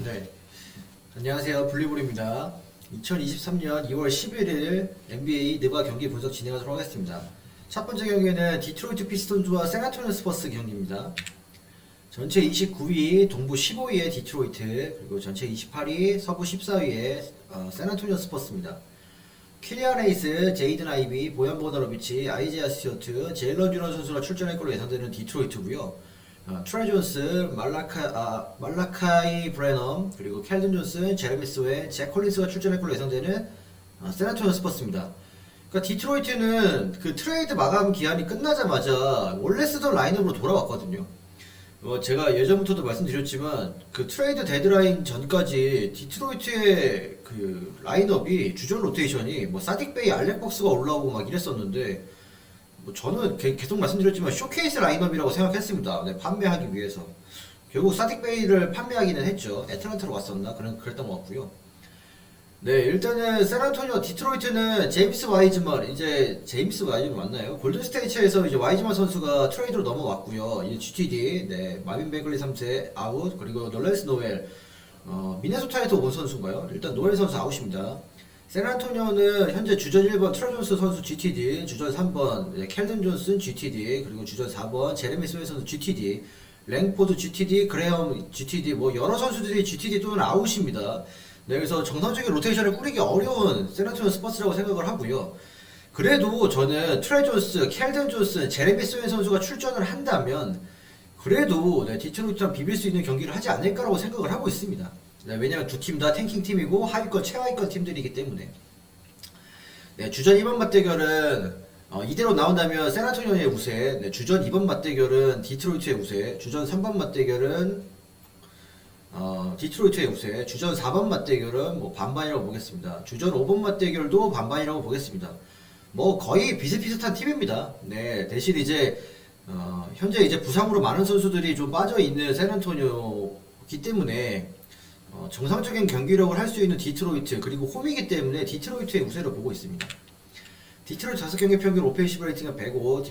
네, 안녕하세요. 블리볼입니다. 2023년 2월 11일 NBA 느바 경기 분석 진행하도록 하겠습니다. 첫 번째 경기는 디트로이트 피스톤즈와 샌안토니오 스퍼스 경기입니다. 전체 29위, 동부 15위의 디트로이트, 그리고 전체 28위, 서부 14위의 샌안토니오 스퍼스입니다. 킬리안 레이스, 제이든 아이비, 보얀 보다로비치, 아이제아 스튜어트, 제일런 듀런 선수가 출전할 걸로 예상되는 디트로이트고요. 트레 존스, 말라카이 브레넘, 그리고 켈든 존슨, 제레미 스웨, 잭 콜린스가 출전할 걸로 예상되는 샌안토니오 스퍼스입니다. 그러니까 디트로이트는 그 트레이드 마감 기한이 끝나자마자 원래 쓰던 라인업으로 돌아왔거든요. 제가 예전부터도 말씀드렸지만 그 트레이드 데드라인 전까지 디트로이트의 그 라인업이 주전 로테이션이 뭐 사딕 베이, 알렉 박스가 올라오고 막 이랬었는데 뭐 저는 계속 말씀드렸지만 쇼케이스 라인업이라고 생각했습니다. 네, 판매하기 위해서. 결국 사딕 베이를 판매하기는 했죠. 애틀란타로 왔었나? 그랬던 것 같고요. 네, 일단은 샌안토니오 디트로이트는 제임스 와이즈먼, 이제 제임스 와이즈먼 맞나요? 골든스테이츠에서 이제 와이즈먼 선수가 트레이드로 넘어왔고요. 이제 GTD, 네, 마빈 베글리 3세 아웃, 그리고 널렌스 노엘, 미네소타에서 온 선수인가요? 일단 노엘 선수 아웃입니다. 샌안토니오는 현재 주전 1번 트레 존스 선수 GTD, 주전 3번 켈든 존슨 GTD, 그리고 주전 4번 제레미 스웨 선수 GTD, 랭포드 GTD, 그레엄 GTD, 뭐 여러 선수들이 GTD 또는 아웃입니다. 네, 그래서 정상적인 로테이션을 꾸리기 어려운 샌안토니오 스퍼스라고 생각을 하고요. 그래도 저는 트레 존스, 켈든 존슨, 제레미 스웨 선수가 출전을 한다면 그래도 네, 디트로이트랑 비빌 수 있는 경기를 하지 않을까라고 생각을 하고 있습니다. 네, 왜냐면 두 팀 다 탱킹 팀이고 하위권 최하위권 팀들이기 때문에. 네, 주전 2번 맞대결은 이대로 나온다면 샌안토니오의 우세, 네, 주전 2번 맞대결은 디트로이트의 우세, 주전 3번 맞대결은 디트로이트의 우세, 주전 4번 맞대결은 뭐 반반이라고 보겠습니다. 주전 5번 맞대결도 반반이라고 보겠습니다. 뭐 거의 비슷비슷한 팀입니다. 네, 대신 이제 현재 이제 부상으로 많은 선수들이 좀 빠져 있는 샌안토니오이기 때문에 정상적인 경기력을 할 수 있는 디트로이트, 그리고 홈이기 때문에 디트로이트의 우세를 보고 있습니다. 디트로이트 5경기 평균 오펜시브 레이팅은 105,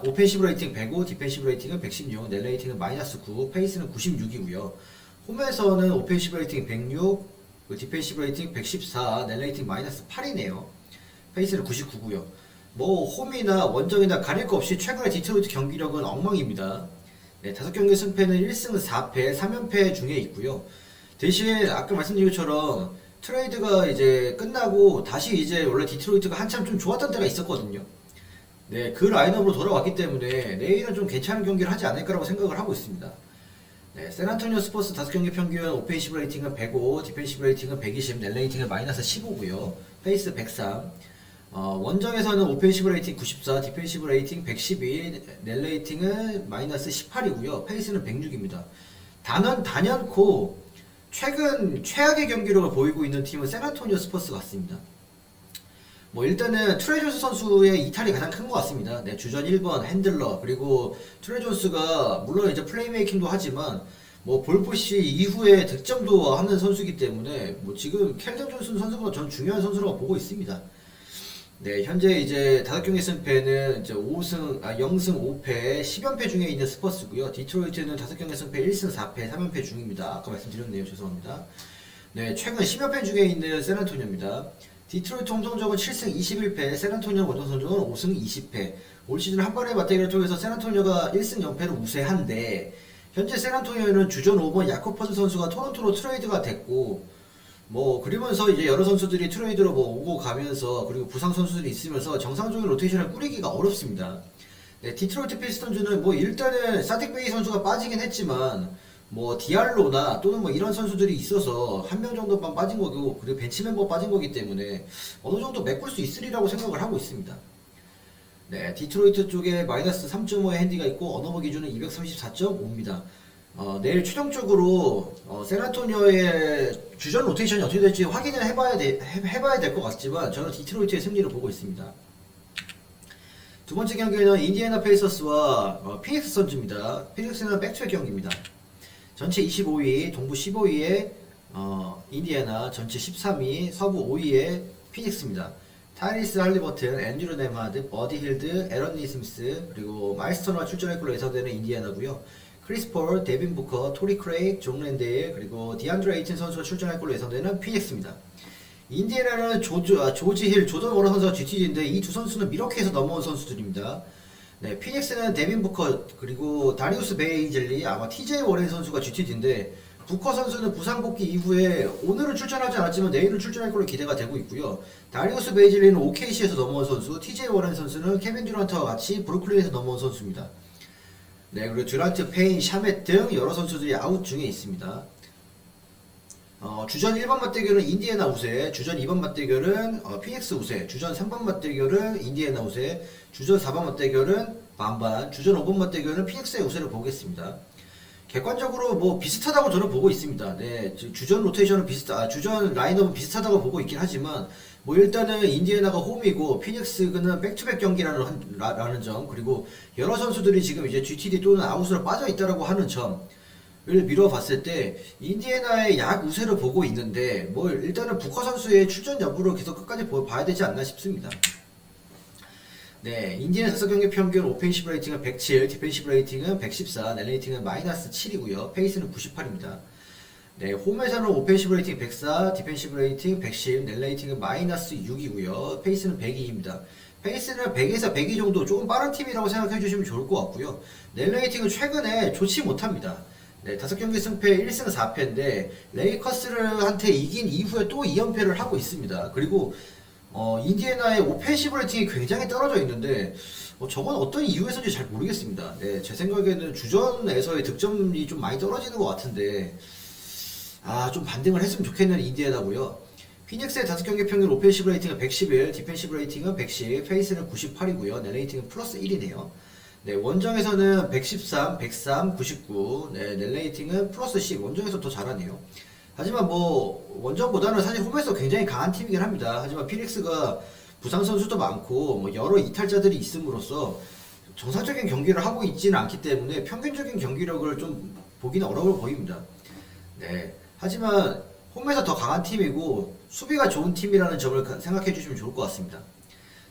오펜시브 레이팅 105, 디펜시브 레이팅은 116, 넷 레이팅은 마이너스 9, 페이스는 96이고요. 홈에서는 오펜시브 레이팅 106, 디펜시브 레이팅 114, 넷 레이팅 마이너스 8이네요. 페이스는 99고요. 뭐 홈이나 원정이나 가릴 거 없이 최근의 디트로이트 경기력은 엉망입니다. 네, 5경기 승패는 1승 4패, 3연패 중에 있고요. 대신 아까 말씀드린 것처럼 트레이드가 이제 끝나고 다시 이제 원래 디트로이트가 한참 좀 좋았던 때가 있었거든요. 네, 그 라인업으로 돌아왔기 때문에 내일은 좀 괜찮은 경기를 하지 않을까라고 생각을 하고 있습니다. 네, 샌안토니오 스퍼스 5경기 평균 오펜시브 레이팅은 105, 디펜시브 레이팅은 120, 넷 레이팅은 마이너스 15고요. 페이스 103. 원정에서는 오펜시브 레이팅 94, 디펜시브 레이팅 112, 넷 레이팅은 마이너스 18이고요. 페이스는 106입니다. 단연코 최근 최악의 경기력을 보이고 있는 팀은 샌안토니오 스퍼스 같습니다. 뭐 일단은 트레 존스 선수의 이탈이 가장 큰 것 같습니다. 네, 주전 1번 핸들러, 그리고 트레 존스가 물론 이제 플레이메이킹도 하지만 뭐 볼포시 이후에 득점도 하는 선수이기 때문에 뭐 지금 켈든 존슨 선수보다 저는 중요한 선수라고 보고 있습니다. 네, 현재 이제 5경기 승패는 이제 0승 5패, 10연패 중에 있는 스퍼스고요. 디트로이트는 5경기 승패 1승 4패, 3연패 중입니다. 아까 말씀드렸네요. 죄송합니다. 네, 최근 10연패 중에 있는 샌안토니오입니다. 디트로이트 홈 성적은 7승 21패, 샌안토니오 원정 성적은 5승 20패. 올 시즌 한 번의 맞대결을 통해서 샌안토니오가 1승 0패로 우세한데 현재 샌안토니오는 주전 5번 야코퍼스 선수가 토론토로 트레이드가 됐고 뭐 그러면서 이제 여러 선수들이 트레이드로 뭐 오고 가면서 그리고 부상 선수들이 있으면서 정상적인 로테이션을 꾸리기가 어렵습니다. 네, 디트로이트 피스톤즈는 뭐 일단은 사딕 베이 선수가 빠지긴 했지만 뭐 디알로나 또는 뭐 이런 선수들이 있어서 한 명 정도만 빠진 거고 그리고 벤치 멤버 빠진 거기 때문에 어느 정도 메꿀 수 있으리라고 생각을 하고 있습니다. 네, 디트로이트 쪽에 마이너스 3.5의 핸디가 있고 언어버 기준은 234.5입니다. 내일 최종적으로 샌안토니오의 주전 로테이션이 어떻게 될지 확인을 해봐야 될 것 같지만 저는 디트로이트의 승리를 보고 있습니다. 두 번째 경기는 인디애나 페이서스와 피닉스 선즈입니다. 피닉스는 백투의 경기입니다. 전체 25위, 동부 15위에 인디애나, 전체 13위, 서부 5위에 피닉스입니다. 타이리스 할리버튼, 앤드류 네마드, 버디 힐드, 에런 니스미스, 그리고 마일스 터너가 출전할 걸로 예상되는 인디애나고요. 크리스 폴, 데빈 부커, 토리 크레이크, 존 랜데일, 그리고 디안드레 에이튼 선수가 출전할 걸로 예상되는 피닉스입니다. 인디애나는 조지 힐, 조던 워런 선수가 GTG인데 이 두 선수는 미러키에서 넘어온 선수들입니다. 네, 피닉스는 데빈 부커, 그리고 다리우스 베이즐리, 아마 TJ 워렌 선수가 GTG인데 부커 선수는 부상 복귀 이후에 오늘은 출전하지 않았지만 내일은 출전할 걸로 기대가 되고 있고요. 다리우스 베이즐리는 OKC에서 넘어온 선수, TJ 워렌 선수는 케빈 듀란트와 같이 브루클린에서 넘어온 선수입니다. 네, 그리고 듀란트, 페인, 샤멧 등 여러 선수들이 아웃 중에 있습니다. 주전 1번 맞대결은 인디애나 우세, 주전 2번 맞대결은 피닉스 우세, 주전 3번 맞대결은 인디애나 우세, 주전 4번 맞대결은 반반, 주전 5번 맞대결은 피닉스의 우세를 보겠습니다. 객관적으로 뭐 비슷하다고 저는 보고 있습니다. 네, 주전 로테이션은 주전 라인업은 비슷하다고 보고 있긴 하지만 뭐 일단은 인디애나가 홈이고 피닉스는 백투백 경기라는 점, 그리고 여러 선수들이 지금 이제 GTD 또는 아웃으로 빠져 있다라고 하는 점을 미뤄봤을 때 인디애나의 약 우세를 보고 있는데 뭐 일단은 부커 선수의 출전 여부를 계속 끝까지 봐야 되지 않나 싶습니다. 네, 인디애나 5경기 평균 오펜시브 레이팅은 107, 디펜시브 레이팅은 114, 넷 레이팅은 마이너스 7이고요. 페이스는 98입니다. 네, 홈에서는 오펜시브 레이팅 104, 디펜시브 레이팅 110, 넷 레이팅은 마이너스 6이고요. 페이스는 102입니다. 페이스는 100에서 102 정도 조금 빠른 팀이라고 생각해 주시면 좋을 것 같고요. 넷 레이팅은 최근에 좋지 못합니다. 네, 5경기 승패 1승 4패인데 레이커스한테 이긴 이후에 또 2연패를 하고 있습니다. 그리고 인디애나의 오펜시브 레이팅이 굉장히 떨어져 있는데 저건 어떤 이유에서인지 잘 모르겠습니다. 네, 제 생각에는 주전에서의 득점이 좀 많이 떨어지는 것 같은데 좀 반등을 했으면 좋겠는 인디애나고요. 피닉스의 5경기 평균 오펜시브 레이팅은 111, 디펜시브 레이팅은 110, 페이스는 98이고요. 넷 레이팅은 플러스 1이네요. 네, 원정에서는 113, 103, 99, 네, 넷 레이팅은 플러스 10, 원정에서 더 잘하네요. 하지만 뭐 원정보다는 사실 홈에서 굉장히 강한 팀이긴 합니다. 하지만 피닉스가 부상 선수도 많고 뭐 여러 이탈자들이 있음으로써 정상적인 경기를 하고 있지는 않기 때문에 평균적인 경기력을 좀 보기는 어려워 보입니다. 네, 하지만 홈에서 더 강한 팀이고 수비가 좋은 팀이라는 점을 생각해 주시면 좋을 것 같습니다.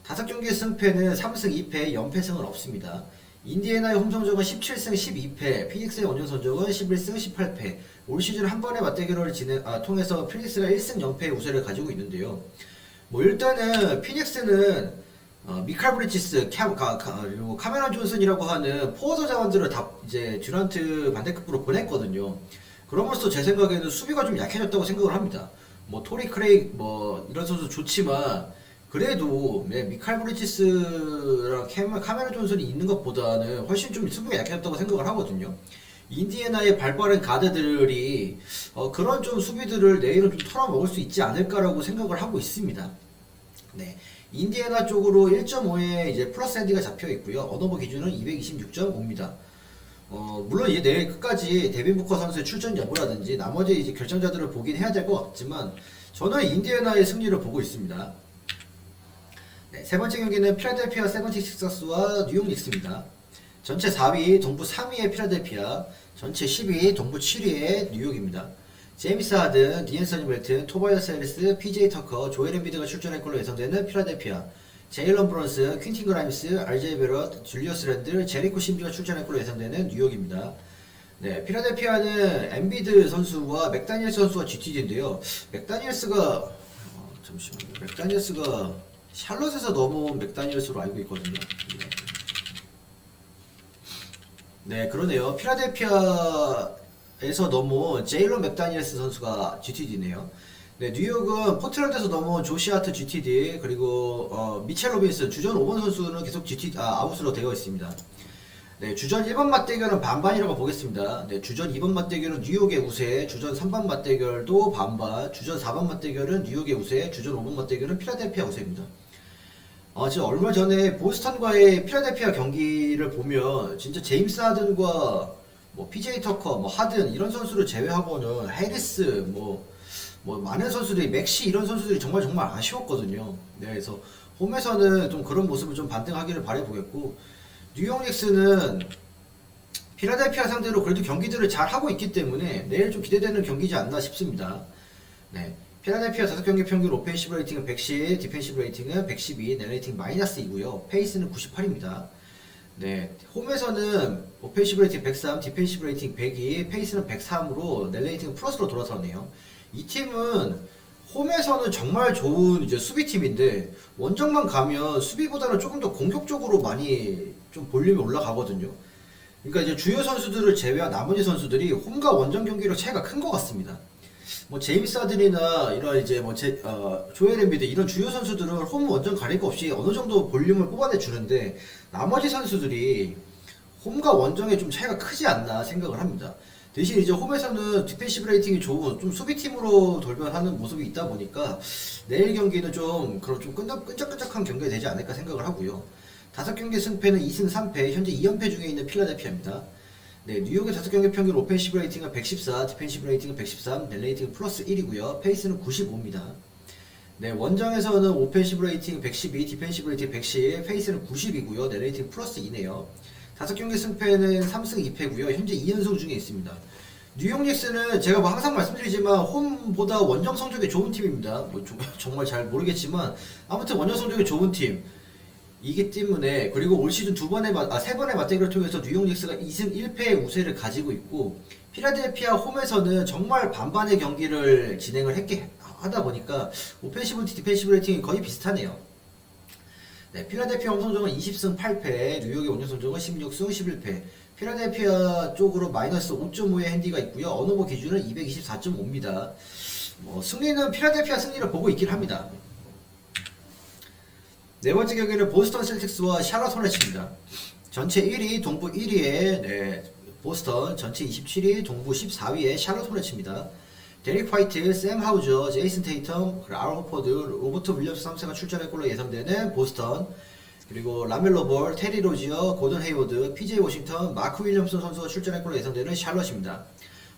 5경기 승패는 3승 2패, 연패승은 없습니다. 인디애나의 홈 성적은 17승 12패, 피닉스의 원정 성적은 11승 18패. 올 시즌 한 번의 맞대결을 통해서 피닉스가 1승 0패의 우세를 가지고 있는데요. 뭐 일단은 피닉스는 미칼 브리지스, 그리고 카메론 존슨이라고 하는 포워드 자원들을 다 이제 듀란트 반대급부로 보냈거든요. 그럼으로써 제 생각에는 수비가 좀 약해졌다고 생각을 합니다. 뭐 토리 크레이크 뭐 이런 선수 좋지만 그래도 미칼 브리지스랑 카메론 존슨이 있는 것보다는 훨씬 좀 수비가 약해졌다고 생각을 하거든요. 인디애나의 발빠른 가드들이 그런 좀 수비들을 내일은 좀 털어먹을 수 있지 않을까라고 생각을 하고 있습니다. 네, 인디애나 쪽으로 1.5에 이제 플러스 핸디가 잡혀 있고요. 언어버 기준은 226.5입니다. 물론 이제 내일 끝까지 데빈 부커 선수의 출전 여부라든지 나머지 이제 결정자들을 보긴 해야 될 것 같지만 저는 인디애나의 승리를 보고 있습니다. 네, 세 번째 경기는 필라델피아 세븐티식서스와 뉴욕 닉스입니다. 전체 4위, 동부 3위의 필라델피아, 전체 10위, 동부 7위의 뉴욕입니다. 제임스 하든, 디앤서니 멜튼, 토바이어스 해리스, PJ 터커, 조엘 엠비드가 출전할 걸로 예상되는 필라델피아, 제일런 브론슨, 퀸틴 그라임스, RJ 베럿, 줄리어스 랜들, 제리코 심즈가 출전할 걸로 예상되는 뉴욕입니다. 네, 필라델피아는 엠비드 선수와 맥다니엘스 선수가 GTG인데요. 맥다니엘스가 샬럿에서 넘어온 맥다니엘스로 알고 있거든요. 네, 그러네요. 필라델피아에서 넘어온 제일런 맥다니엘스 선수가 GTD네요. 네, 뉴욕은 포트랜드에서 넘어온 조시 하트 GTD, 그리고 미첼 로빈슨, 주전 5번 선수는 계속 아웃으로 되어 있습니다. 네, 주전 1번 맞대결은 반반이라고 보겠습니다. 네, 주전 2번 맞대결은 뉴욕의 우세, 주전 3번 맞대결도 반반, 주전 4번 맞대결은 뉴욕의 우세, 주전 5번 맞대결은 필라델피아 우세입니다. 지금 얼마 전에 보스턴과의 필라델피아 경기를 보면 진짜 제임스 하든과 뭐 PJ 터커, 뭐 하든 이런 선수를 제외하고는 해리스, 뭐 많은 선수들이 맥시 이런 선수들이 정말 아쉬웠거든요. 네, 그래서 홈에서는 좀 그런 모습을 좀 반등하기를 바라보겠고 뉴욕 닉스는 필라델피아 상대로 그래도 경기들을 잘 하고 있기 때문에 내일 좀 기대되는 경기지 않나 싶습니다. 네. 필라델피아 5경기 평균 오펜시브 레이팅은 110, 디펜시브 레이팅은 112, 넷 레이팅 마이너스 2고요. 페이스는 98입니다. 네, 홈에서는 오펜시브 레이팅 103, 디펜시브 레이팅 102, 페이스는 103으로 net 레이팅 플러스로 돌아서네요. 이 팀은 홈에서는 정말 좋은 이제 수비팀인데 원정만 가면 수비보다는 조금 더 공격적으로 많이 좀 볼륨이 올라가거든요. 그러니까 이제 주요 선수들을 제외한 나머지 선수들이 홈과 원정 경기로 차이가 큰 것 같습니다. 뭐 제임스 하든이나 이런 이제 조엘 엠비드 이런 주요 선수들은 홈 원정 가릴 거 없이 어느 정도 볼륨을 뽑아내 주는데 나머지 선수들이 홈과 원정에 좀 차이가 크지 않나 생각을 합니다. 대신 이제 홈에서는 디펜시브 레이팅이 좋은 좀 수비팀으로 돌변하는 모습이 있다 보니까 내일 경기는 좀 그런 좀 끈적끈적한 경기가 되지 않을까 생각을 하고요. 5경기 승패는 2승 3패, 현재 2연패 중에 있는 필라델피아입니다. 네, 뉴욕의 5경기 평균 오펜시브 레이팅은 114, 디펜시브 레이팅은 113, net 레이팅은 플러스 1이고요. 페이스는 95입니다. 네, 원정에서는 오펜시브 레이팅 112, 디펜시브 레이팅 110, 페이스는 90이고요. net 레이팅 플러스 2네요. 5경기 승패는 3승 2패고요. 현재 2연승 중에 있습니다. 뉴욕 닉스는 제가 뭐 항상 말씀드리지만 홈보다 원정 성적이 좋은 팀입니다. 뭐 정말 잘 모르겠지만 아무튼 원정 성적이 좋은 팀. 이기 때문에 그리고 올 시즌 세 번의 맞대결을 통해서 뉴욕 닉스가 2승 1패의 우세를 가지고 있고 필라델피아 홈에서는 정말 반반의 경기를 진행을 하다 보니까 오펜시브 디펜시브 레이팅이 거의 비슷하네요. 네, 필라델피아 홈 성적은 20승 8패, 뉴욕의 원정 성적은 16승 11패. 필라델피아 쪽으로 마이너스 5.5의 핸디가 있고요. 언어버 기준은 224.5입니다. 승리는 필라델피아 승리를 보고 있긴 합니다. 네 번째 경기는 보스턴 셀틱스와 샬럿 호넷입니다. 전체 1위, 동부 1위에 보스턴, 전체 27위, 동부 14위에 샬럿 호넷입니다. 데릭 화이트, 샘 하우저, 제이슨 테이텀, 알 호퍼드, 로버트 윌리엄스 3세가 출전할 걸로 예상되는 보스턴, 그리고 라멜로 볼, 테리 로지어, 고든 헤이워드, PJ 워싱턴, 마크 윌리엄슨 선수가 출전할 걸로 예상되는 샬럿입니다.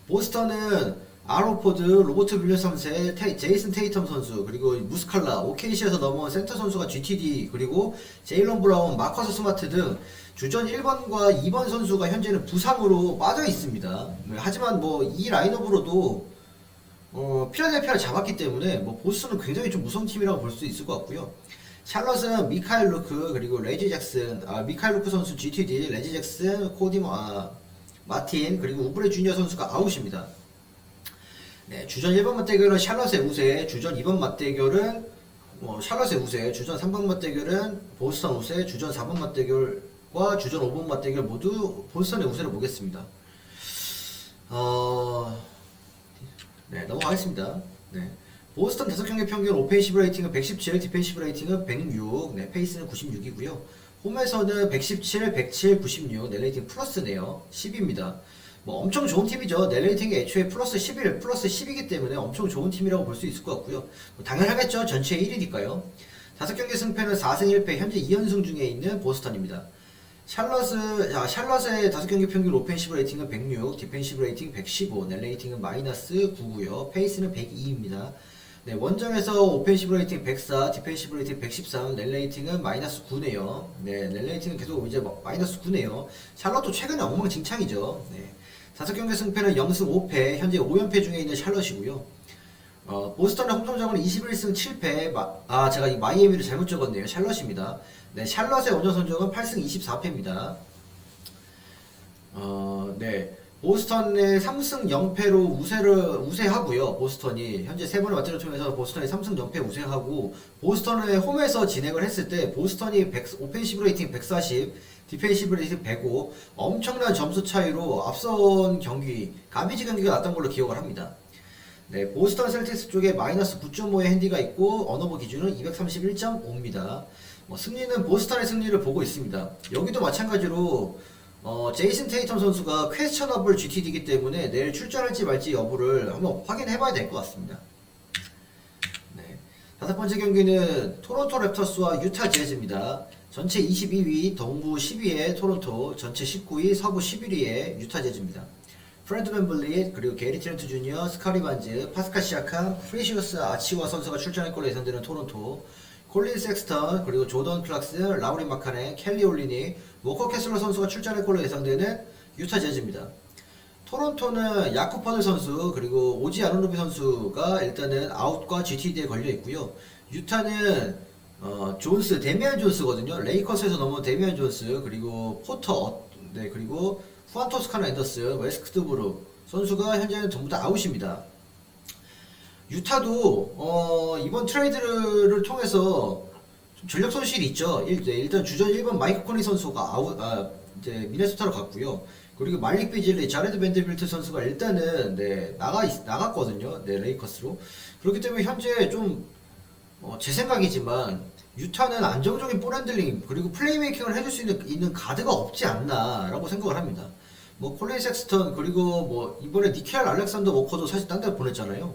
보스턴은 알 호퍼드, 로버트 윌리엄스 3세, 제이슨 테이텀 선수, 그리고 무스칼라, OKC에서 넘어온 센터 선수가 GTD, 그리고 제일런 브라운, 마커스 스마트 등 주전 1번과 2번 선수가 현재는 부상으로 빠져 있습니다. 하지만 이 라인업으로도 필라델피아를 잡았기 때문에 보스턴은 굉장히 좀 무서운 팀이라고 볼 수 있을 것 같고요. 샬럿은 미카엘 루크, 그리고 레지 잭슨, 미카엘 루크 선수 GTD, 레지 잭슨, 마틴, 그리고 우브레 주니어 선수가 아웃입니다. 네, 주전 1번 맞대결은 샬럿의 우세, 주전 2번 맞대결은 샬럿의 우세, 주전 3번 맞대결은 보스턴 우세, 주전 4번 맞대결과 주전 5번 맞대결 모두 보스턴의 우세를 보겠습니다. 네, 넘어가겠습니다. 네. 보스턴 5경기 평균 오펜시브 레이팅은 117, 디펜시브 레이팅은 106, 네, 페이스는 96이고요. 홈에서는 117, 107, 96, net 레이팅 플러스네요. 10입니다. 엄청 좋은 팀이죠. net 레이팅이 애초에 플러스 11, 플러스 10이기 때문에 엄청 좋은 팀이라고 볼 수 있을 것 같고요. 당연하겠죠. 전체 1위니까요. 5경기 승패는 4승 1패, 현재 2연승 중에 있는 보스턴입니다. 샬럿의 5경기 평균 오펜시브 레이팅은 106, 디펜시브 레이팅 115, net 레이팅은 마이너스 9고요. 페이스는 102입니다. 네, 원정에서 오펜시브 레이팅 104, 디펜시브 레이팅 113, net 레이팅은 마이너스 9네요. 네, net 레이팅은 계속 이제 마이너스 9네요. 샬럿도 최근에 엉망진창이죠. 네. 5경기 승패는 0승 5패, 현재 5연패 중에 있는 샬럿이고요. 보스턴의 홈 성적은 21승 7패, 제가 이 마이애미를 잘못 적었네요. 샬럿입니다. 네, 샬럿의 원정 성적은 8승 24패입니다. 네. 보스턴의 3승 0패로 우세하고요. 보스턴이 현재 3번의 맞대결을 통해서 보스턴이 3승 0패 우세하고 보스턴의 홈에서 진행을 했을 때 보스턴이 오펜시브 레이팅 140, 디펜시브 레이팅 105 엄청난 점수 차이로 앞선 경기 가비지 경기가 났던 걸로 기억을 합니다. 네, 보스턴 셀틱스 쪽에 마이너스 9.5의 핸디가 있고 언어버 기준은 231.5입니다. 승리는 보스턴의 승리를 보고 있습니다. 여기도 마찬가지로 제이슨 테이텀 선수가 퀘스천어블 GTD이기 때문에 내일 출전할지 말지 여부를 한번 확인해봐야 될 것 같습니다. 네. 5번째 경기는 토론토 랩터스와 유타 재즈입니다. 전체 22위, 동부 10위에 토론토, 전체 19위, 서부 11위에 유타 재즈입니다. 프렌드 밴블릿, 그리고 게리 트렌트 주니어, 스카리 반즈, 파스칼 시아캄, 프레시어스 아치와 선수가 출전할 걸로 예상되는 토론토, 콜린 섹스턴, 그리고 조던 클락슨, 라우리 마카네, 켈리 올리니, 워커 캐슬러 선수가 출전할 걸로 예상되는 유타 재즈입니다. 토론토는 야쿠 퍼들 선수, 그리고 오지 아누노비 선수가 일단은 아웃과 GTD에 걸려 있고요. 유타는 존스, 데미안 존스거든요. 레이커스에서 넘어온 데미안 존스, 그리고 포터, 네, 그리고 후안 토스카나 앤더슨, 웨스트브룩 선수가 현재는 전부 다 아웃입니다. 유타도 이번 트레이드를 통해서 좀 전력 손실이 있죠. 일단 주전 1번 마이크 코니 선수가 이제 미네소타로 갔고요. 그리고 말릭 비즐리, 자레드 밴드빌트 선수가 일단은 네, 나갔거든요. 네, 레이커스로. 그렇기 때문에 현재 좀 제 생각이지만 유타는 안정적인 볼 핸들링 그리고 플레이메이킹을 해줄 수 있는 가드가 없지 않나라고 생각을 합니다. 뭐 콜린 섹스턴 그리고 뭐 이번에 니켈 알렉산더 워커도 사실 딴 데 보냈잖아요.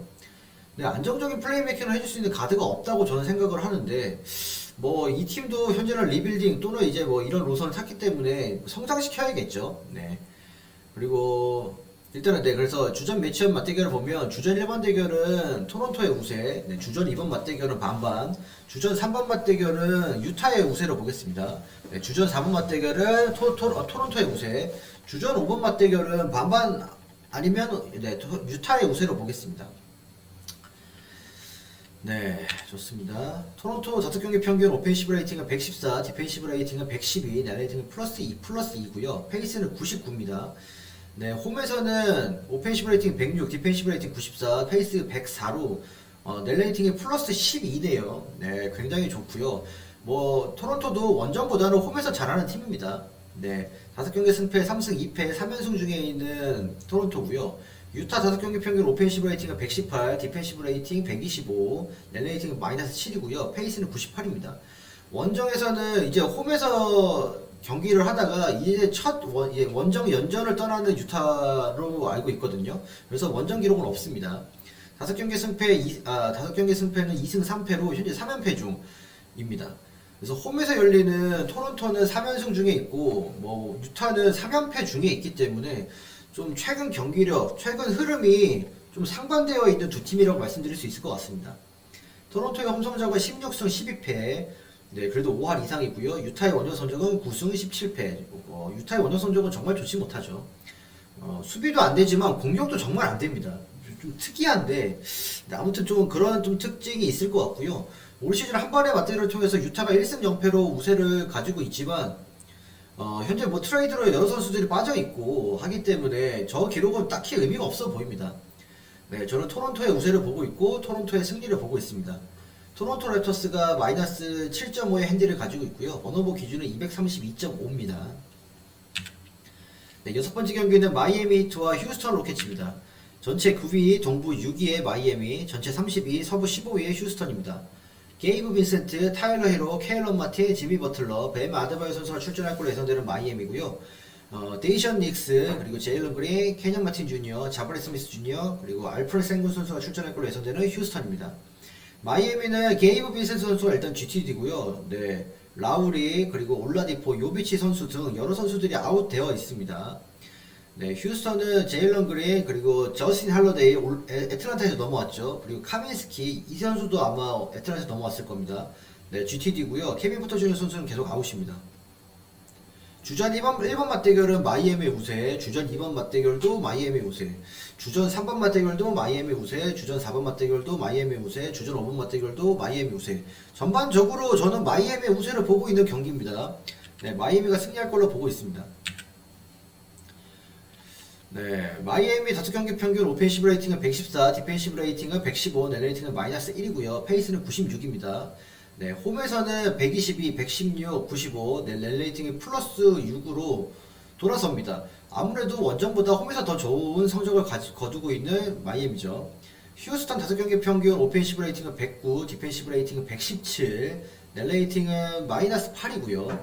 네, 안정적인 플레이메이킹을 해줄 수 있는 가드가 없다고 저는 생각을 하는데 뭐 이 팀도 현재는 리빌딩 또는 이제 뭐 이런 노선을 탔기 때문에 성장시켜야겠죠. 네. 그리고 일단은 네, 그래서 주전 매치업 맞대결을 보면 주전 1번 대결은 토론토의 우세, 네, 주전 2번 맞대결은 반반, 주전 3번 맞대결은 유타의 우세로 보겠습니다. 네, 주전 4번 맞대결은 토론토의 우세, 주전 5번 맞대결은 반반 아니면 네, 유타의 우세로 보겠습니다. 네, 좋습니다. 토론토 5경기 평균 오펜시브 레이팅은 114, 디펜시브 레이팅은 112, 네, 레이팅은 플러스 2고요. 페이스는 99입니다. 네, 홈에서는 오펜시브 레이팅 106, 디펜시브 레이팅 94, 페이스 104로 net 레이팅이 플러스 12네요. 네, 굉장히 좋고요. 뭐 토론토도 원정보다는 홈에서 잘하는 팀입니다. 네, 5경기 승패 3승 2패 3연승 중에 있는 토론토고요. 유타 5경기 평균 오펜시브 레이팅은 118, 디펜시브 레이팅 125, net 레이팅은 마이너스 7이고요. 페이스는 98입니다. 원정에서는 이제 홈에서 경기를 하다가 이제 원정 연전을 떠나는 유타로 알고 있거든요. 그래서 원정 기록은 없습니다. 5경기 승패는 2승 3패로 현재 3연패 중입니다. 그래서 홈에서 열리는 토론토는 3연승 중에 있고 뭐 유타는 3연패 중에 있기 때문에 좀 최근 경기력, 최근 흐름이 좀 상반되어 있는 두 팀이라고 말씀드릴 수 있을 것 같습니다. 토론토의 홈 성적은 16승 12패, 네, 그래도 5할 이상이고요. 유타의 원정 성적은 9승 17패. 유타의 원정 성적은 정말 좋지 못하죠. 수비도 안 되지만 공격도 정말 안 됩니다. 좀 특이한데, 네, 아무튼 좀 그런 좀 특징이 있을 것 같고요. 올 시즌 한 번의 맞대결을 통해서 유타가 1승 0패로 우세를 가지고 있지만, 현재 뭐 트레이드로 여러 선수들이 빠져 있고 하기 때문에 저 기록은 딱히 의미가 없어 보입니다. 네, 저는 토론토의 우세를 보고 있고 토론토의 승리를 보고 있습니다. 토론토 랩터스가 마이너스 7.5의 핸디를 가지고 있고요. 번호보 기준은 232.5입니다. 네, 6번째 경기는 마이애미 히트와 휴스턴 로켓츠입니다. 전체 9위, 동부 6위의 마이애미, 전체 32위, 서부 15위의 휴스턴입니다. 게이브 빈센트, 타일러 히로, 케일런 마틴, 지미 버틀러, 뱀 아드바이어 선수가 출전할 걸로 예상되는 마이애미고요. 데이션 닉스, 그리고 제일런 그린, 캐년 마틴 주니어, 자브레 스미스 주니어, 그리고 알프레드 생군 선수가 출전할 걸로 예상되는 휴스턴입니다. 마이애미는 게이브 빈센트 선수가 일단 GTD고요. 네, 라우리 그리고 올라디포, 요비치 선수 등 여러 선수들이 아웃되어 있습니다. 네, 휴스턴은 제일런 그린 그리고 저스틴 할러데이 애틀란타에서 넘어왔죠. 그리고 카민스키 이 선수도 아마 애틀란타에서 넘어왔을 겁니다. 네, GTD고요. 케빈 포터 주니어 선수는 계속 아웃입니다. 주전 1번 맞대결은 마이애미 우세, 주전 2번 맞대결도 마이애미 우세, 주전 3번 맞대결도 마이애미 우세, 주전 4번 맞대결도 마이애미 우세, 주전 5번 맞대결도 마이애미 우세. 전반적으로 저는 마이애미 우세를 보고 있는 경기입니다. 네, 마이애미가 승리할 걸로 보고 있습니다. 네, 마이애미 5경기 평균 오펜시브 레이팅은 114, 디펜시브 레이팅은 115, 넷 레이팅은 마이너스 1이고요. 페이스는 96입니다. 네, 홈에서는 122, 116, 95, 네, 넷 레이팅이 플러스 6으로 돌아섭니다. 아무래도 원정보다 홈에서 더 좋은 성적을 거두고 있는 마이애미죠. 휴스턴 5경기 평균 오펜시브 레이팅은 109, 디펜시브 레이팅은 117, 넷 레이팅은 마이너스 8이고요.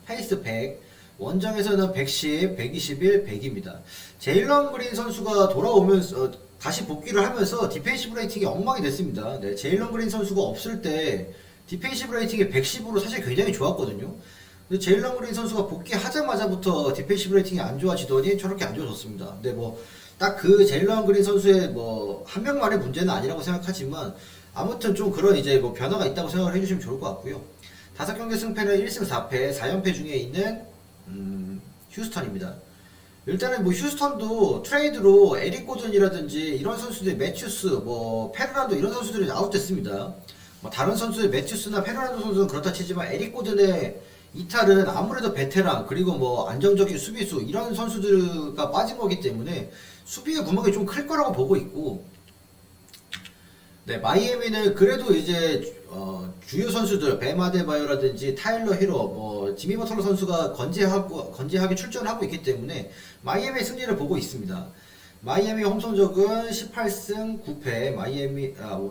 페이스 100, 원정에서는 110, 121, 100입니다. 제일런 그린 선수가 돌아오면서 다시 복귀를 하면서 디펜시브 레이팅이 엉망이 됐습니다. 네, 제일런 그린 선수가 없을 때 디펜시브 레이팅이 110으로 사실 굉장히 좋았거든요. 근데 제일런 그린 선수가 복귀하자마자부터 디펜시브 레이팅이 안 좋아지더니 저렇게 안 좋아졌습니다. 근데 뭐 딱 그 제일런 그린 선수의 뭐 한 명만의 문제는 아니라고 생각하지만 아무튼 좀 그런 이제 뭐 변화가 있다고 생각을 해주시면 좋을 것 같고요. 5경기 승패는 1승 4패, 4연패 중에 있는 휴스턴입니다. 일단은 뭐 휴스턴도 트레이드로 에릭 고든이라든지 이런 선수들, 매튜스, 뭐 페르난도 이런 선수들이 아웃됐습니다. 뭐 다른 선수의 매튜스나 페르난도 선수는 그렇다 치지만 에릭 고든의 이탈은 아무래도 베테랑 그리고 뭐 안정적인 수비수 이런 선수들가 빠진 거기 때문에 수비의 구멍이 좀 클 거라고 보고 있고, 네, 마이애미는 그래도 이제 주요 선수들 뱀 아데바요라든지 타일러 히로, 뭐 지미 버틀러 선수가 건재하게 출전하고 있기 때문에 마이애미의 승리를 보고 있습니다. 마이애미 홈 성적은 18승 9패,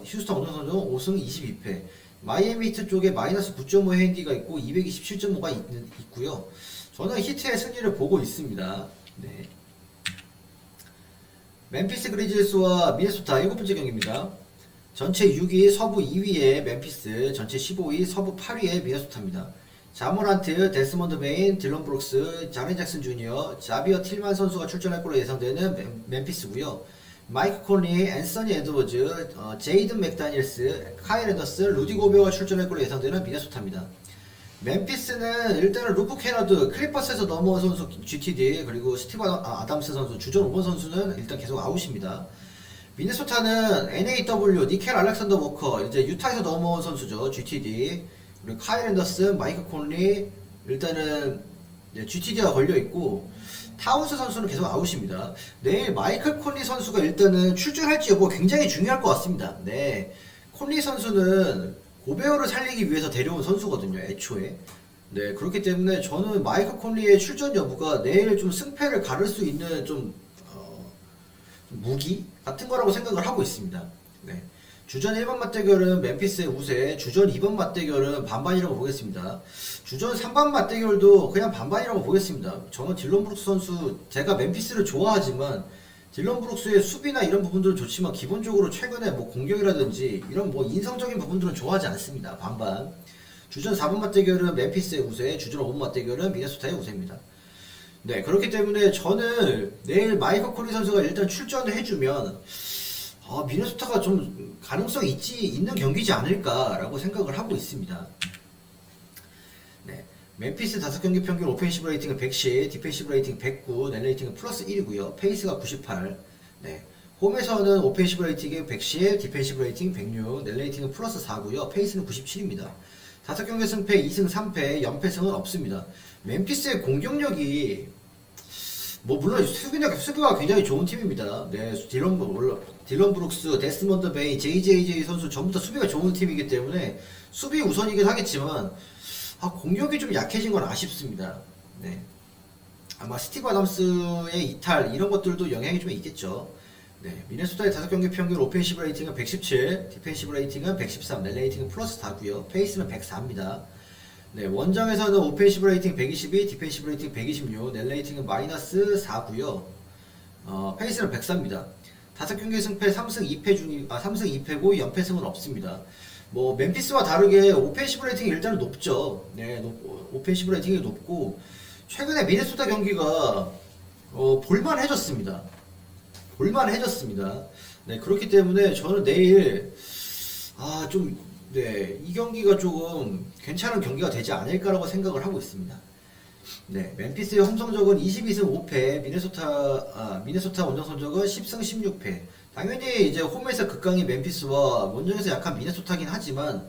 휴스턴 원정 성적은 5승 22패. 마이애미 히트 쪽에 마이너스 9.5 핸디가 있고 227.5가 있고요. 저는 히트의 승리를 보고 있습니다. 네. 멤피스 그리즐스와 미네소타 7번째 경기입니다. 전체 6위 서부 2위의 멤피스, 전체 15위 서부 8위의 미네소타입니다. 자모란트, 데스먼드 베인, 딜런 브룩스, 자렌 잭슨 주니어, 자비어 틸만 선수가 출전할 걸로 예상되는 멤피스고요. 마이크 콘리, 앤서니 에드워즈, 제이든 맥다니엘스, 카일 앤더스, 루디 고베어가 출전할 걸로 예상되는 미네소타입니다. 멤피스는 일단은 루프 캐너드, 클리퍼스에서 넘어온 선수 GTD, 그리고 스티브 아담스 선수, 주전 5번 선수는 일단 계속 아웃입니다. 미네소타는 NAW, 니켈 알렉산더 워커, 이제 유타에서 넘어온 선수죠. GTD, 그리고 카일 앤더슨, 마이크 콘리, 일단은 GTD가 걸려있고, 타운스 선수는 계속 아웃입니다. 내일 마이클 콘리 선수가 일단은 출전할지 여부가 굉장히 중요할 것 같습니다. 네, 콘리 선수는 고베어를 살리기 위해서 데려온 선수거든요, 애초에. 네, 그렇기 때문에 저는 마이클 콘리의 출전 여부가 내일 좀 승패를 가를 수 있는 좀 무기 같은 거라고 생각을 하고 있습니다. 네. 주전 1번 맞대결은 멤피스의 우세, 주전 2번 맞대결은 반반이라고 보겠습니다. 주전 3번 맞대결도 그냥 반반이라고 보겠습니다. 저는 딜런 브룩스 선수, 제가 멤피스를 좋아하지만 딜런 브룩스의 수비나 이런 부분들은 좋지만 기본적으로 최근에 뭐 공격이라든지 이런 뭐 인성적인 부분들은 좋아하지 않습니다. 반반. 주전 4번 맞대결은 멤피스의 우세, 주전 5번 맞대결은 미네소타의 우세입니다. 네, 그렇기 때문에 저는 내일 마이클 콘리 선수가 일단 출전을 해주면 미네소타가 좀 가능성이 있는 경기지 않을까라고 생각을 하고 있습니다. 네, 멤피스 5경기 평균 오펜시브 레이팅은 110, 디펜시브 레이팅 109, net 레이팅은 플러스 1이고요. 페이스가 98. 네, 홈에서는 오펜시브 레이팅이 110, 디펜시브 레이팅 106, net 레이팅은 플러스 4고요. 페이스는 97입니다. 5경기 승패 2승 3패, 연패승은 없습니다. 멤피스의 공격력이 뭐 물론 수비가 굉장히 좋은 팀입니다. 네, 딜런 브룩스, 데스먼드 베인, JJJ 선수 전부 다 수비가 좋은 팀이기 때문에 수비 우선이긴 하겠지만 공격이 좀 약해진 건 아쉽습니다. 네, 아마 스티브 아담스의 이탈 이런 것들도 영향이 좀 있겠죠. 네, 미네소타의 5경기 평균 오펜시브 레이팅은 117, 디펜시브 레이팅은 113, 넷 레이팅은 플러스 4고요. 페이스는 104입니다. 네, 원정에서는 오펜시브 레이팅 122, 디펜시브 레이팅 126, 넷 레이팅은 마이너스 4고요. 페이스는 104입니다. 5경기 승패 3승 2패고 연패승은 없습니다. 뭐 멤피스와 다르게 오펜시브 레이팅이 일단은 높죠. 네, 오펜시브 레이팅이 높고 최근에 미네소타 경기가 볼만해졌습니다. 네, 그렇기 때문에 저는 내일 이 경기가 조금 괜찮은 경기가 되지 않을까라고 생각을 하고 있습니다. 네, 멤피스의 홈 성적은 22승 5패, 미네소타 원정 성적은 10승 16패. 당연히 이제 홈에서 극강인 멤피스와 원정에서 약한 미네소타긴 하지만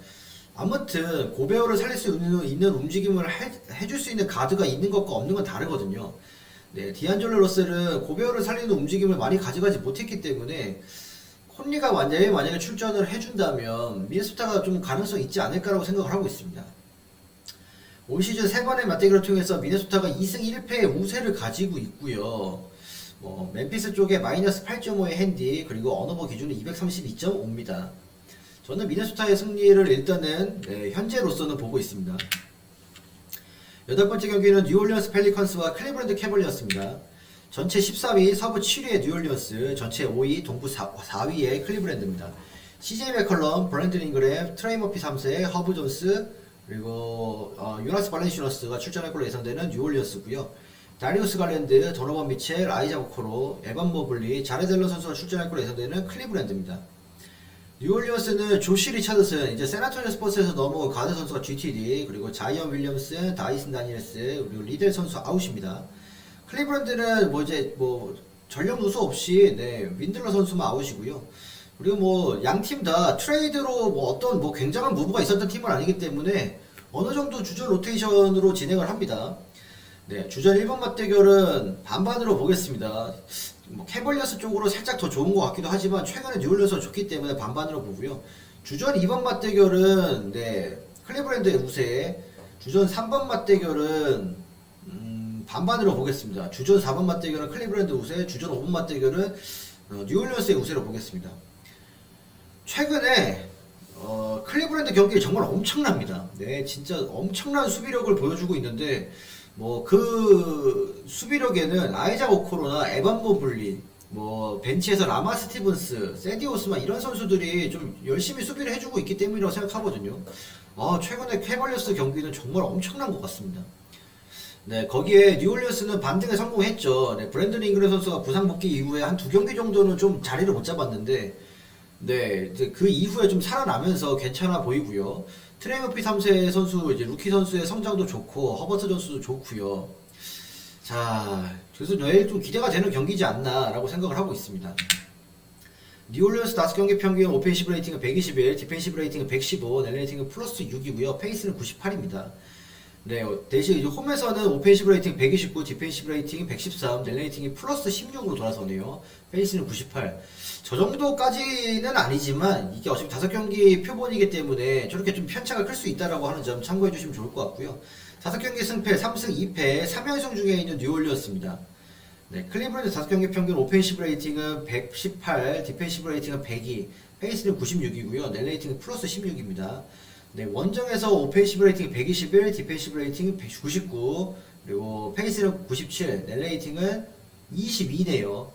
아무튼 고베어를 살릴 수 있는 움직임을 해줄 수 있는 가드가 있는 것과 없는 건 다르거든요. 네, 디안젤로 러셀은 고베어를 살리는 움직임을 많이 가져가지 못했기 때문에 콘리가 만약에 출전을 해준다면 미네소타가 좀 가능성이 있지 않을까라고 생각을 하고 있습니다. 올 시즌 3번의 맞대결을 통해서 미네소타가 2승 1패의 우세를 가지고 있고요. 멤피스 쪽에 마이너스 8.5의 핸디, 그리고 언어버 기준은 232.5입니다. 저는 미네소타의 승리를 일단은 현재로서는 보고 있습니다. 8번째 경기는 뉴올리언스 펠리컨스와 클리브랜드 캐벌리어스입니다. 전체 14위 서부 7위의 뉴올리언스, 전체 5위 동부 4위의 클리브랜드입니다. CJ 맥컬럼, 브랜든 잉그램, 트레이 머피 3세, 허브 존스, 그리고 유나스 발렌시너스가 출전할 걸로 예상되는 뉴올리언스고요. 다리우스 갈랜드, 도노반 미첼, 아이작 오코로, 에반 모블리, 자레 델런 선수가 출전할 걸로 예상되는 클리브랜드입니다. 뉴올리언스는 조시 리차드슨, 이제 샌안토니오 스포츠에서 넘어온 가드 선수가 GTD, 그리고 자이언 윌리엄슨, 다이슨 다니엘스, 그리고 리델 선수 아웃입니다. 클리브랜드는 전력 누수 없이 윈들러 선수만 아웃이고요. 그리고 뭐 양 팀 다 트레이드로 뭐 어떤 뭐 굉장한 무브가 있었던 팀은 아니기 때문에 어느 정도 주전 로테이션으로 진행을 합니다. 네, 주전 1번 맞대결은 반반으로 보겠습니다. 뭐 캐벌리어스 쪽으로 살짝 더 좋은 것 같기도 하지만 최근에 뉴올리언스가 좋기 때문에 반반으로 보고요. 주전 2번 맞대결은 네, 클리브랜드의 우세. 주전 3번 맞대결은 반반으로 보겠습니다. 주전 4번 맞대결은 클리브랜드 우세, 주전 5번 맞대결은 뉴올리언스의 우세로 보겠습니다. 최근에 클리브랜드 경기 정말 엄청납니다. 네, 진짜 엄청난 수비력을 보여주고 있는데 뭐 그 수비력에는 아이작 오코로나 에반 모블리, 뭐 벤치에서 라마 스티븐스, 세디 오스만 이런 선수들이 좀 열심히 수비를 해주고 있기 때문이라고 생각하거든요. 최근에 캐벌리어스 경기는 정말 엄청난 것 같습니다. 네, 거기에 뉴올리언스는 반등에 성공했죠. 네, 브랜든 잉그램 선수가 부상 복귀 이후에 한 두 경기 정도는 좀 자리를 못 잡았는데, 네, 이제 그 이후에 좀 살아나면서 괜찮아 보이고요. 트레이 머피 3세 선수, 이제 루키 선수의 성장도 좋고, 허버트 선수도 좋고요. 자, 그래서 내일 좀 기대가 되는 경기지 않나라고 생각을 하고 있습니다. 뉴올리언스 5경기 평균 오펜시브 레이팅은 121, 디펜시브 레이팅은 115, net 레이팅은 플러스 6이고요. 페이스는 98입니다. 네, 대신 이제 홈에서는 오펜시브 레이팅 129, 디펜시브 레이팅이 113, net 레이팅이 플러스 16으로 돌아서네요. 페이스는 98. 저 정도까지는 아니지만 이게 어차피 5경기 표본이기 때문에 저렇게 좀 편차가 클 수 있다라고 하는 점 참고해 주시면 좋을 것 같고요. 5경기 승패 3승 2패 3연승 중에 있는 뉴올리언스입니다. 네, 클리브랜드 5경기 평균 오펜시브 레이팅은 118, 디펜시브 레이팅은 102, 페이스는 96이고요. net 레이팅은 플러스 16입니다. 네, 원정에서 오펜시브 레이팅이 121, 디펜시브 레이팅이 199, 그리고 페이스는 97, net 레이팅은 22네요.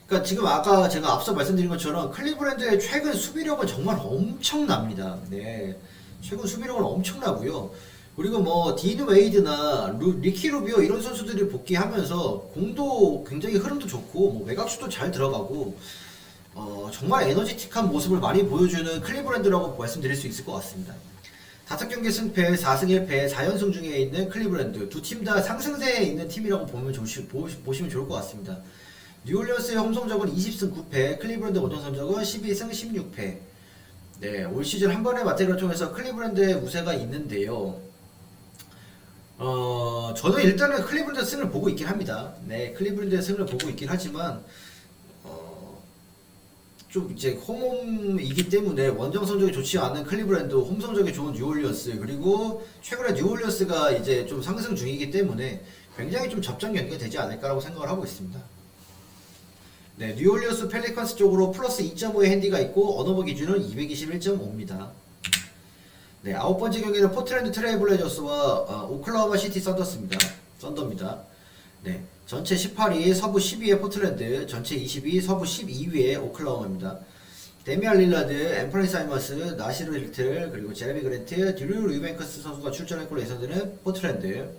그러니까 지금 아까 제가 앞서 말씀드린 것처럼 클리브랜드의 최근 수비력은 정말 엄청납니다. 네, 최근 수비력은 엄청나고요. 그리고 뭐 딘 웨이드나 리키 루비오 이런 선수들이 복귀하면서 공도 굉장히 흐름도 좋고 뭐 외곽슛도 잘 들어가고 정말 에너지틱한 모습을 많이 보여주는 클리브랜드라고 말씀드릴 수 있을 것 같습니다. 5경기 승패 4승 1패 4연승 중에 있는 클리브랜드 두 팀 다 상승세에 있는 팀이라고 보시면 좋을 것 같습니다. 뉴올리언스의 홈 성적은 20승 9패, 클리브랜드 원정 성적은 12승 16패. 네, 올 시즌 한 번의 맞대결을 통해서 클리브랜드의 우세가 있는데요. 저는 일단은 클리브랜드 승을 보고 있긴 합니다. 네, 클리브랜드의 승을 보고 있긴 하지만 좀 이제 홈이기 때문에 원정 성적이 좋지 않은 클리브랜드, 홈 성적이 좋은 뉴올리언스, 그리고 최근에 뉴올리언스가 이제 좀 상승 중이기 때문에 굉장히 좀 접전 경기가 되지 않을까라고 생각을 하고 있습니다. 네, 뉴올리언스 펠리컨스 쪽으로 플러스 2.5의 핸디가 있고 언어버 기준은 221.5입니다. 네, 9번째 경기는 포트랜드 트레일 블레이저스와 오클라호마 시티 썬더입니다. 네, 전체 18위, 서부 12위의 포트랜드, 전체 22위, 서부 12위의 오클라호마입니다. 데미안 릴라드, 앰퍼니 사이머스, 나시르 힐틀, 그리고 제레미 그랜트, 드류 리뱅크스 선수가 출전할 걸로 예상되는 포트랜드.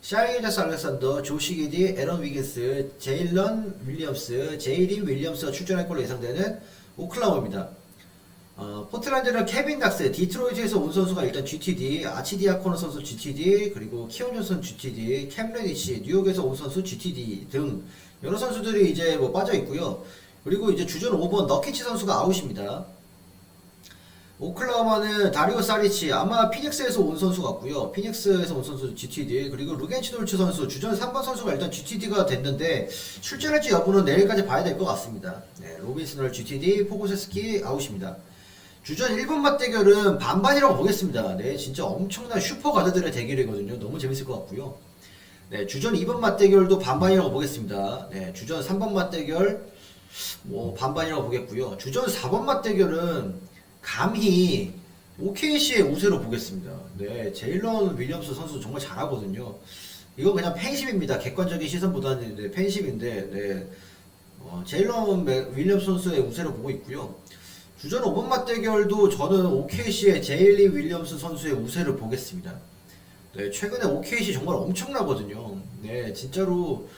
샤이 자스 알렉산더, 조시 기디, 에런 위긴스, 제일런 윌리엄스, 제이린 윌리엄스가 출전할 걸로 예상되는 오클라호마입니다. 포트랜드는 케빈 닥스, 디트로이트에서 온 선수가 일단 GTD, 아치디아코너 선수 GTD, 그리고 키온 존슨 GTD, 캠 레디시, 뉴욕에서 온 선수 GTD 등 여러 선수들이 이제 뭐 빠져 있고요. 그리고 이제 주전 5번 너키치 선수가 아웃입니다. 오클라호마는 다리오 사리치, 아마 피닉스에서 온 선수 같고요. 피닉스에서 온 선수 GTD, 그리고 루겐치 돌츠 선수, 주전 3번 선수가 일단 GTD가 됐는데 출전할지 여부는 내일까지 봐야 될 것 같습니다. 네, 로빈스널 GTD, 포고세스키 아웃입니다. 주전 1번 맞대결은 반반이라고 보겠습니다. 네, 진짜 엄청난 슈퍼 가드들의 대결이거든요. 너무 재밌을 것 같고요. 네, 주전 2번 맞대결도 반반이라고 보겠습니다. 네, 주전 3번 맞대결 뭐 반반이라고 보겠고요. 주전 4번 맞대결은 감히 OKC의 우세로 보겠습니다. 네, 제일런 윌리엄스 선수 정말 잘하거든요. 이거 그냥 팬심입니다. 객관적인 시선보다는 네, 팬심인데, 네, 제일런 윌리엄스 선수의 우세로 보고 있고요. 주전 5번 맞대결도 저는 OKC의 제일리 윌리엄스 선수의 우세를 보겠습니다. 네, 최근에 OKC 정말 엄청나거든요. 네, 진짜로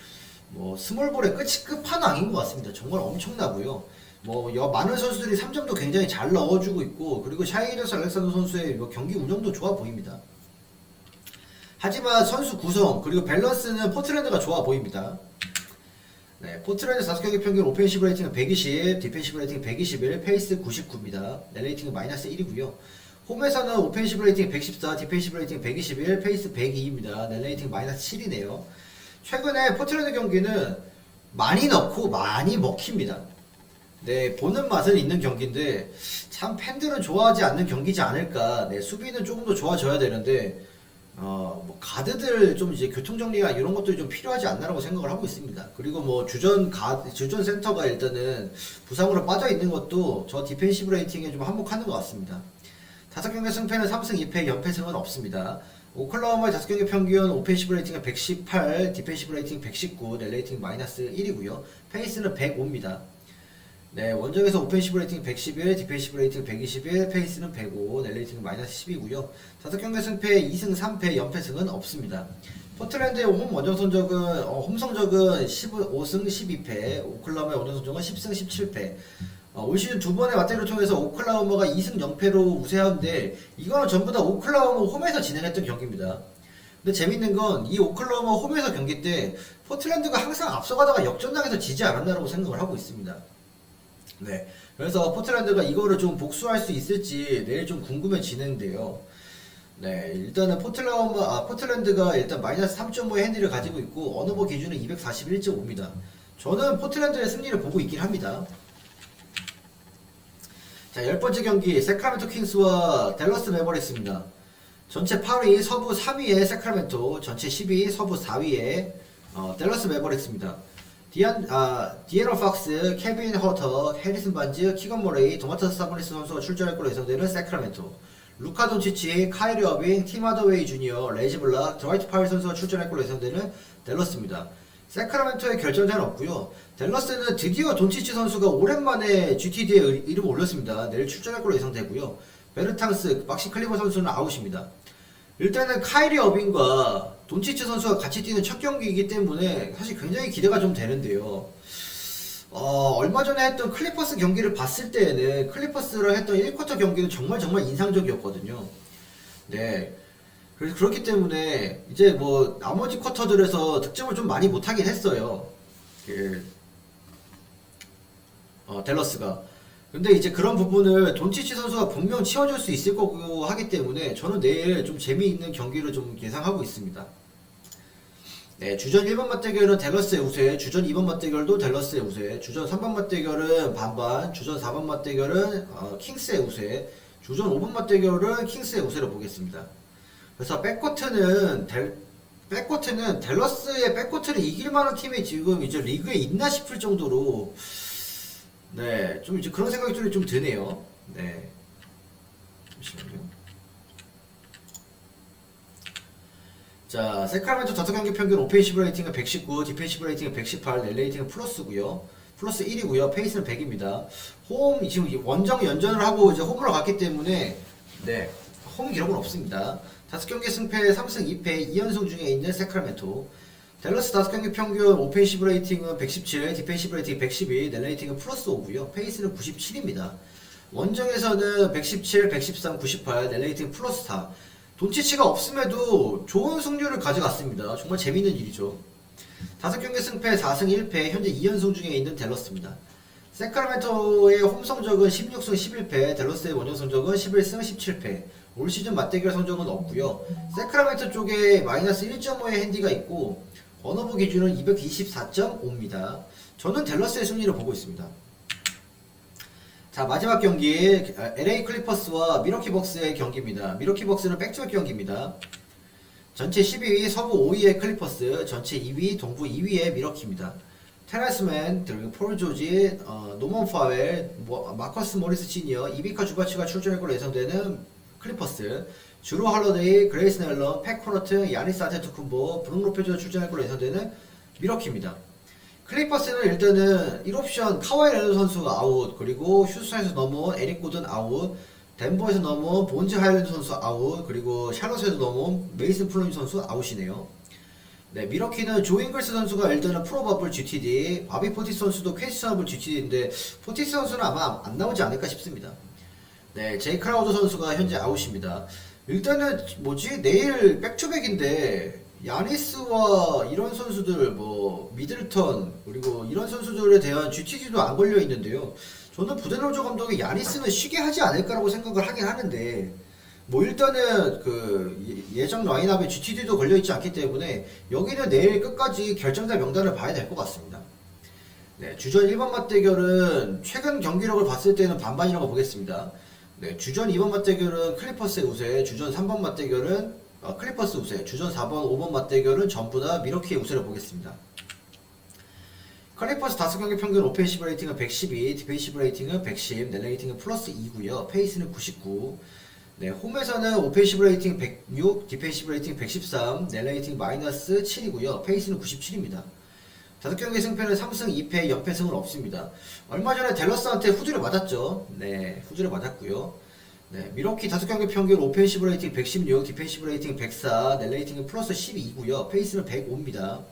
뭐 스몰볼의 끝판왕인 것 같습니다. 정말 엄청나고요. 뭐 많은 선수들이 3점도 굉장히 잘 넣어주고 있고, 그리고 샤이저스 알렉산더 선수의 경기 운영도 좋아 보입니다. 하지만 선수 구성 그리고 밸런스는 포트랜드가 좋아 보입니다. 네, 포트랜드 5경기 평균 오펜시브 레이팅은 120, 디펜시브 레이팅 121, 페이스 99입니다. net 레이팅은 마이너스 1이고요. 홈에서는 오펜시브 레이팅 114, 디펜시브 레이팅 121, 페이스 102입니다. net 레이팅 마이너스 7이네요. 최근에 포트랜드 경기는 많이 넣고 많이 먹힙니다. 네, 보는 맛은 있는 경기인데 참 팬들은 좋아하지 않는 경기지 않을까. 네, 수비는 조금 더 좋아져야 되는데 뭐 가드들 좀 이제 교통 정리가 이런 것들이 좀 필요하지 않나라고 생각을 하고 있습니다. 그리고 뭐 주전 센터가 일단은 부상으로 빠져 있는 것도 저 디펜시브 레이팅에 좀 한몫하는 것 같습니다. 5경기 승패는 3승 2패, 연패승은 없습니다. 오클라호마의 5경기 평균 오펜시브 레이팅은 118, 디펜시브 레이팅 119, net 레이팅 마이너스 1이고요. 페이스는 105입니다. 네, 원정에서 오펜시브 레이팅 111, 디펜시브 레이팅 121, 페이스는 105, net 레이팅 마이너스 10이고요. 5경기 승패 2승 3패, 연패승은 없습니다. 포틀랜드의 홈 원정 성적은 홈 성적은 15승 12패, 오클라호마의 원정 성적은 10승 17패. 올 시즌 두 번의 맞대결을 통해서 오클라호마가 2승 0패로 우세하는데 이거는 전부 다 오클라호마 홈에서 진행했던 경기입니다. 근데 재밌는 건 이 오클라호마 홈에서 경기 때 포틀랜드가 항상 앞서가다가 역전당해서 지지 않았나라고 생각을 하고 있습니다. 네, 그래서 포틀랜드가 이거를 좀 복수할 수 있을지 내일 좀 궁금해지는데요. 네, 일단은 포틀랜드가 일단 마이너스 3.5의 핸디를 가지고 있고 언어버 기준은 241.5입니다. 저는 포틀랜드의 승리를 보고 있긴 합니다. 자, 10번째 경기 세크라멘토 킹스와 댈러스 매버릭스입니다. 전체 8위 서부 3위에 세크라멘토, 전체 10위 서부 4위에 댈러스 매버릭스입니다. 디에런 팍스, 케빈 허터, 해리슨 반즈, 키건 머레이, 도마타스 사보니스 선수가 출전할 걸로 예상되는 세크라멘토. 루카 돈치치, 카이리 어빙, 팀 하더웨이 주니어, 레이지 블락, 드와이트 파일 선수가 출전할 걸로 예상되는 댈러스입니다. 세크라멘토의 결정자는 없고요. 댈러스는 드디어 돈치치 선수가 오랜만에 GTD에 이름을 올렸습니다. 내일 출전할 걸로 예상되고요. 베르탕스, 막시 클리버 선수는 아웃입니다. 일단은 카이리 어빙과 돈치치 선수가 같이 뛰는 첫 경기이기 때문에 사실 굉장히 기대가 좀 되는데요. 얼마 전에 했던 클리퍼스 경기를 봤을 때에는 클리퍼스랑 했던 1쿼터 경기는 정말 인상적이었거든요. 네. 그렇기 때문에 이제 뭐 나머지 쿼터들에서 득점을 좀 많이 못하긴 했어요. 댈러스가. 근데 이제 그런 부분을 돈치치 선수가 분명 치워줄 수 있을 거고 하기 때문에 저는 내일 좀 재미있는 경기를 좀 예상하고 있습니다. 네, 주전 1번 맞대결은 댈러스의 우세, 주전 2번 맞대결도 댈러스의 우세, 주전 3번 맞대결은 반반, 주전 4번 맞대결은 킹스의 우세, 주전 5번 맞대결은 킹스의 우세로 보겠습니다. 그래서 백코트는 댈러스의 백코트를 이길 만한 팀이 지금 이제 리그에 있나 싶을 정도로 네, 좀 이제 그런 생각이 좀 드네요. 네. 잠시만요. 자, 세크라멘토 5경기 평균 오펜시브 레이팅은 119, 디펜시브 레이팅은 118, net 레이팅은 플러스고요. 플러스 1이고요. 페이스는 100입니다. 홈 지금 원정 연전을 하고 이제 홈으로 갔기 때문에 네, 홈 기록은 없습니다. 5경기 승패 3승 2패 2연승 중에 있는 세크라멘토. 댈러스 5경기 평균 오펜시브 레이팅은 117, 디펜시브 레이팅 112, net 레이팅은 플러스 5고요. 페이스는 97입니다. 원정에서는 117, 113, 98, net 레이팅 플러스 4. 돈치치가 없음에도 좋은 승률을 가져갔습니다. 정말 재밌는 일이죠. 5경기 승패 4승 1패 현재 2연승 중에 있는 댈러스입니다. 세크라멘토의 홈 성적은 16승 11패, 댈러스의 원정 성적은 11승 17패. 올 시즌 맞대결 성적은 없고요. 세크라멘토 쪽에 마이너스 1.5의 핸디가 있고 언어부 기준은 224.5입니다. 저는 댈러스의 승리를 보고 있습니다. 자, 마지막 경기 LA 클리퍼스와 미러키 벅스의 경기입니다. 미러키 벅스는 백투백 경기입니다. 전체 12위 서부 5위의 클리퍼스, 전체 2위 동부 2위의 미러키입니다. 테라스맨, 그리고 폴 조지, 노먼 파웰, 마커스 모리스 시니어, 이비카 주바치가 출전할 걸로 예상되는 클리퍼스, 주로 할러데이, 그레이스 넬런, 팩 코너트, 야니스 아테투쿤보, 브룩 로페즈가 출전할 걸로 예상되는 미러키입니다. 클리퍼스는 일단은 1옵션 카와이 레너드 선수가 아웃, 그리고 휴스턴에서 넘어온 에릭 고든 아웃, 덴버에서 넘어온 본즈 하일랜드 선수 아웃, 그리고 샬럿에서 넘어온 메이슨 플루임 선수 아웃이네요. 네, 미러키는 조 잉글스 선수가 일단은 프로버블 GTD, 바비 포티스 선수도 퀘스천어블 GTD인데 포티스 선수는 아마 안 나오지 않을까 싶습니다. 네, 제이 크라우더 선수가 현재 아웃입니다. 일단은 뭐지? 내일 백투백인데 야니스와 이런 선수들, 뭐 미들턴 그리고 이런 선수들에 대한 GTD도 안 걸려 있는데요. 저는 부데노저 감독이 야니스는 쉬게 하지 않을까라고 생각을 하긴 하는데, 뭐 일단은 그 예정 라인업에 GTD도 걸려 있지 않기 때문에 여기는 내일 끝까지 결정자 명단을 봐야 될 것 같습니다. 네, 주전 1번 맞대결은 최근 경기력을 봤을 때는 반반이라고 보겠습니다. 네, 주전 2번 맞대결은 클리퍼스의 우세, 주전 3번 맞대결은 클리퍼스 우세, 주전 4번, 5번 맞대결은 전부 다 미러키의 우세를 보겠습니다. 클리퍼스 5경기 평균 오펜시브 레이팅은 112, 디펜시브 레이팅은 110, 넷 레이팅은 플러스 2고요. 페이스는 99. 네, 홈에서는 오펜시브 레이팅 106, 디펜시브 레이팅 113, 넷 레이팅 마이너스 7이고요. 페이스는 97입니다. 5경기 승패는 3승 2패, 연패승은 없습니다. 얼마 전에 댈러스한테 후드를 맞았죠. 네, 후드를 맞았고요. 네, 미러키 5경기 평균 오펜시브 레이팅 116, 디펜시브 레이팅 104, 넷 레이팅은 플러스 12이고요. 페이스는 105입니다.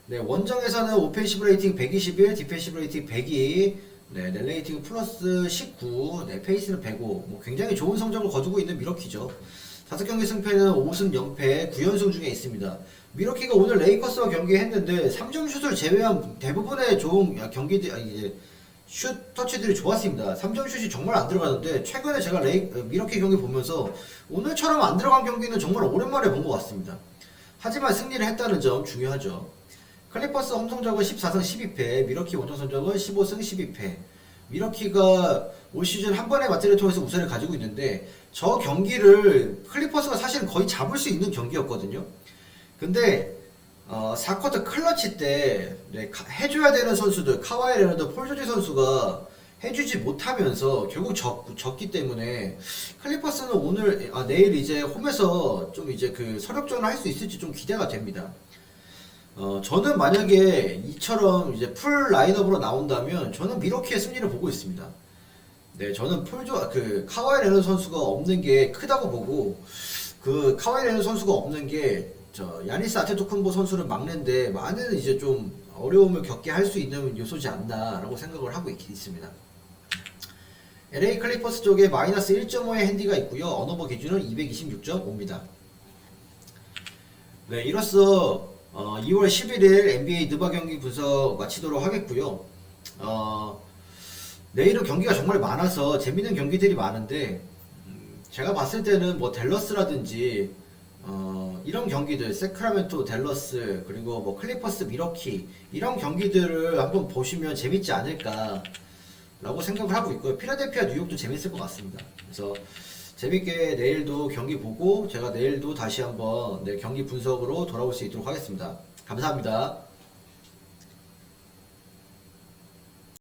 네, 원정에서는 오펜시브 레이팅 121, 디펜시브 레이팅 102, 네, 넷 레이팅 플러스 19, 네, 페이스는 105. 뭐 굉장히 좋은 성적을 거두고 있는 미러키죠. 5경기 승패는 5승 0패, 9연승 중에 있습니다. 미러키가 오늘 레이커스와 경기했는데 3점 슛을 제외한 대부분의 좋은 경기들, 이제 슛 터치들이 좋았습니다. 3점 슛이 정말 안 들어가는데, 최근에 제가 미러키 경기 보면서 오늘처럼 안 들어간 경기는 정말 오랜만에 본 것 같습니다. 하지만 승리를 했다는 점 중요하죠. 클리퍼스 홈 성적은 14승 12패, 미러키 원정 성적은 15승 12패. 미러키가 올 시즌 한 번의 맞대를 통해서 우세를 가지고 있는데, 저 경기를 클리퍼스가 사실은 거의 잡을 수 있는 경기였거든요. 근데 4쿼터 클러치 때 네, 해줘야 되는 선수들, 카와이 레너드, 폴 조지 선수가 해주지 못하면서 결국 졌기 때문에 클리퍼스는 내일 이제 홈에서 좀 이제 그 서력전을 할 수 있을지 좀 기대가 됩니다. 저는 만약에 이처럼 이제 풀 라인업으로 나온다면 저는 미러키의 승리를 보고 있습니다. 네, 저는 카와이 레너드 선수가 없는 게 크다고 보고, 그 카와이 레너드 선수가 없는 게 야니스 아테토쿤보 선수를 막는데 많은 이제 좀 어려움을 겪게 할 수 있는 요소지 않나라고 생각을 하고 있습니다. LA 클리퍼스 쪽에 마이너스 1.5의 핸디가 있고요. 언어버 기준은 226.5입니다. 네, 이로써 2월 11일 NBA 느바 경기 분석 마치도록 하겠고요. 내일은 경기가 정말 많아서 재밌는 경기들이 많은데, 제가 봤을 때는 뭐 댈러스라든지 이런 경기들, 세크라멘토, 댈러스, 그리고 뭐 클리퍼스, 미러키, 이런 경기들을 한번 보시면 재밌지 않을까 라고 생각을 하고 있고요. 필라델피아, 뉴욕도 재밌을 것 같습니다. 그래서 재밌게 내일도 경기 보고, 제가 내일도 다시 한번 경기 분석으로 돌아올 수 있도록 하겠습니다. 감사합니다.